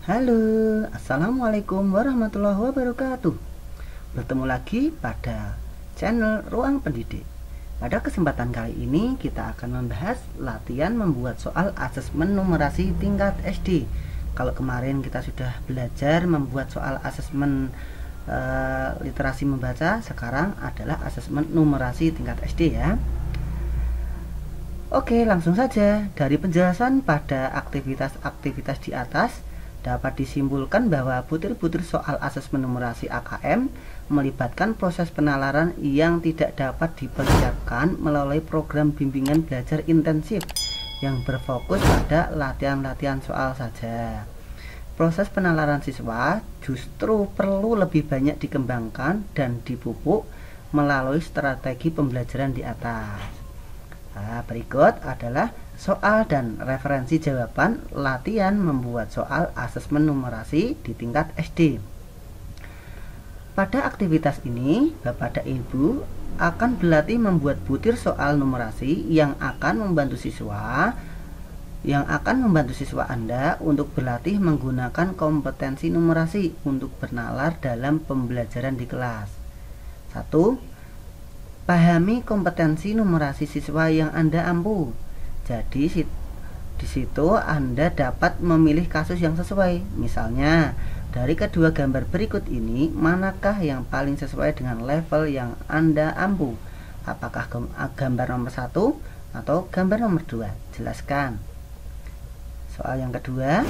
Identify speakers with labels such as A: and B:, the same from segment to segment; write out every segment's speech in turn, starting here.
A: Halo, Assalamualaikum warahmatullahi wabarakatuh. Bertemu lagi pada channel Ruang Pendidik. Pada kesempatan kali ini kita akan membahas latihan membuat soal asesmen numerasi tingkat SD. Kalau kemarin kita sudah belajar membuat soal asesmen literasi membaca, sekarang adalah asesmen numerasi tingkat SD ya. Oke, langsung saja. Dari penjelasan pada aktivitas-aktivitas di atas dapat disimpulkan bahwa butir-butir soal asesmen numerasi AKM melibatkan proses penalaran yang tidak dapat dipersiapkan melalui program bimbingan belajar intensif yang berfokus pada latihan-latihan soal saja. Proses penalaran siswa justru perlu lebih banyak dikembangkan dan dipupuk melalui strategi pembelajaran di atas. Nah, berikut adalah soal dan referensi jawaban latihan membuat soal asesmen numerasi di tingkat SD. Pada aktivitas ini, Bapak dan Ibu akan berlatih membuat butir soal numerasi yang akan membantu siswa Anda untuk berlatih menggunakan kompetensi numerasi untuk bernalar dalam pembelajaran di kelas. 1. Pahami kompetensi numerasi siswa yang Anda ampu. Jadi di situ Anda dapat memilih kasus yang sesuai. Misalnya, dari kedua gambar berikut ini, manakah yang paling sesuai dengan level yang Anda ampu? Apakah gambar nomor 1 atau gambar nomor 2? Jelaskan. Soal yang kedua,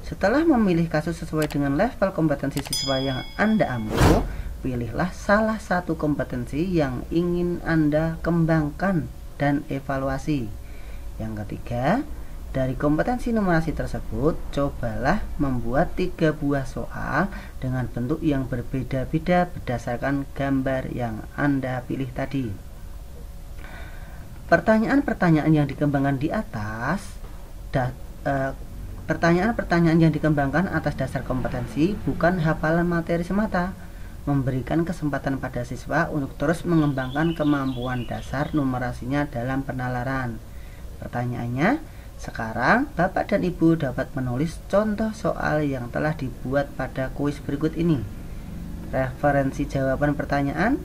A: setelah memilih kasus sesuai dengan level kompetensi siswa yang Anda ampu, pilihlah salah satu kompetensi yang ingin Anda kembangkan dan evaluasi. Yang ketiga, dari kompetensi numerasi tersebut, cobalah membuat 3 buah soal dengan bentuk yang berbeda-beda berdasarkan gambar yang Anda pilih tadi. Pertanyaan-pertanyaan yang dikembangkan di atas pertanyaan-pertanyaan yang dikembangkan atas dasar kompetensi bukan hafalan materi semata, memberikan kesempatan pada siswa untuk terus mengembangkan kemampuan dasar numerasinya dalam penalaran. Pertanyaannya, sekarang Bapak dan Ibu dapat menulis contoh soal yang telah dibuat pada kuis berikut ini. Referensi jawaban pertanyaan: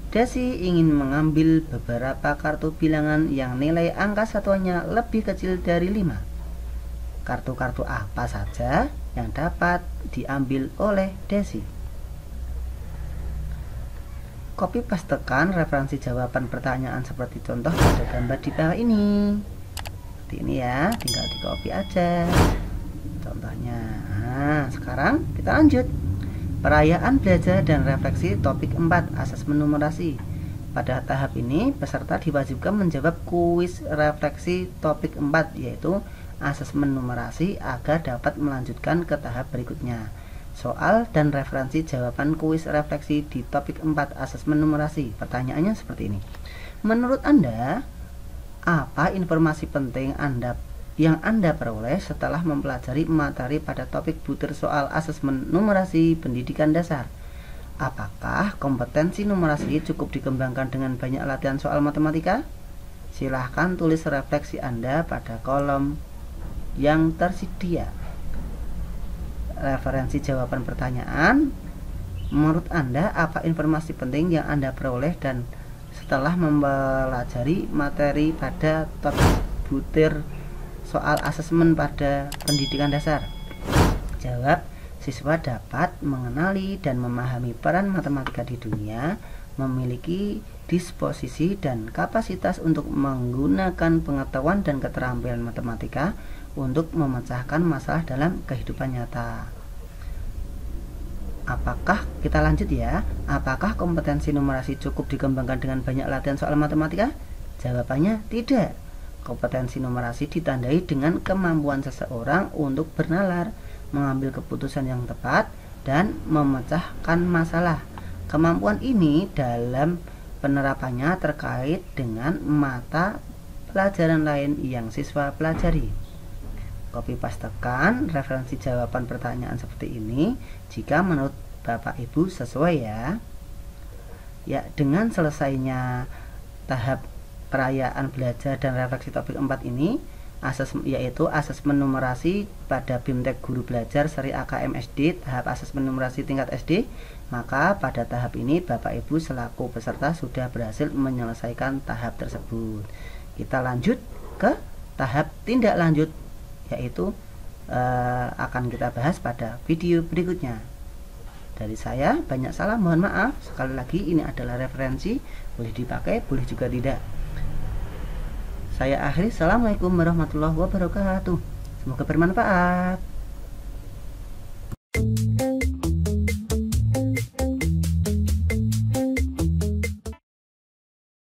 A: Desi ingin mengambil beberapa kartu bilangan yang nilai angka satuannya lebih kecil dari 5. Kartu-kartu apa saja yang dapat diambil oleh Desi? Copy pastekan referensi jawaban pertanyaan seperti contoh pada gambar di bawah ini. Seperti ini ya, tinggal di copy aja contohnya. Nah, sekarang kita lanjut. Perayaan belajar dan refleksi topik 4 asesmen numerasi. Pada tahap ini, peserta diwajibkan menjawab kuis refleksi topik 4, yaitu asesmen numerasi, agar dapat melanjutkan ke tahap berikutnya. Soal dan referensi jawaban kuis refleksi di topik 4 asesmen numerasi. Pertanyaannya seperti ini. Menurut Anda, apa informasi penting yang Anda peroleh setelah mempelajari materi pada topik butir soal asesmen numerasi pendidikan dasar? Apakah kompetensi numerasi cukup dikembangkan dengan banyak latihan soal matematika? Silahkan tulis refleksi Anda pada kolom yang tersedia. Referensi jawaban pertanyaan: menurut Anda, apa informasi penting yang Anda peroleh dan setelah mempelajari materi pada topik butir soal asesmen pada pendidikan dasar? Jawab: siswa dapat mengenali dan memahami peran matematika di dunia, memiliki disposisi dan kapasitas untuk menggunakan pengetahuan dan keterampilan matematika untuk memecahkan masalah dalam kehidupan nyata. Kita lanjut ya. Apakah kompetensi numerasi cukup dikembangkan dengan banyak latihan soal matematika? Jawabannya tidak. Kompetensi numerasi ditandai dengan kemampuan seseorang untuk bernalar, mengambil keputusan yang tepat, dan memecahkan masalah. Kemampuan ini dalam penerapannya terkait dengan mata pelajaran lain yang siswa pelajari. Copy pastekan referensi jawaban pertanyaan seperti ini jika menurut Bapak Ibu sesuai ya. Ya, dengan selesainya tahap perayaan belajar dan refleksi topik 4 ini, yaitu asesmen numerasi pada BIMTEK Guru Belajar seri AKM SD tahap asesmen numerasi tingkat SD, maka pada tahap ini Bapak Ibu selaku peserta sudah berhasil menyelesaikan tahap tersebut. Kita lanjut ke tahap tindak lanjut, yaitu akan kita bahas pada video berikutnya. Dari saya banyak salah, mohon maaf. Sekali lagi ini adalah referensi, boleh dipakai, boleh juga tidak. Saya akhiri. Assalamualaikum warahmatullahi wabarakatuh. Semoga bermanfaat.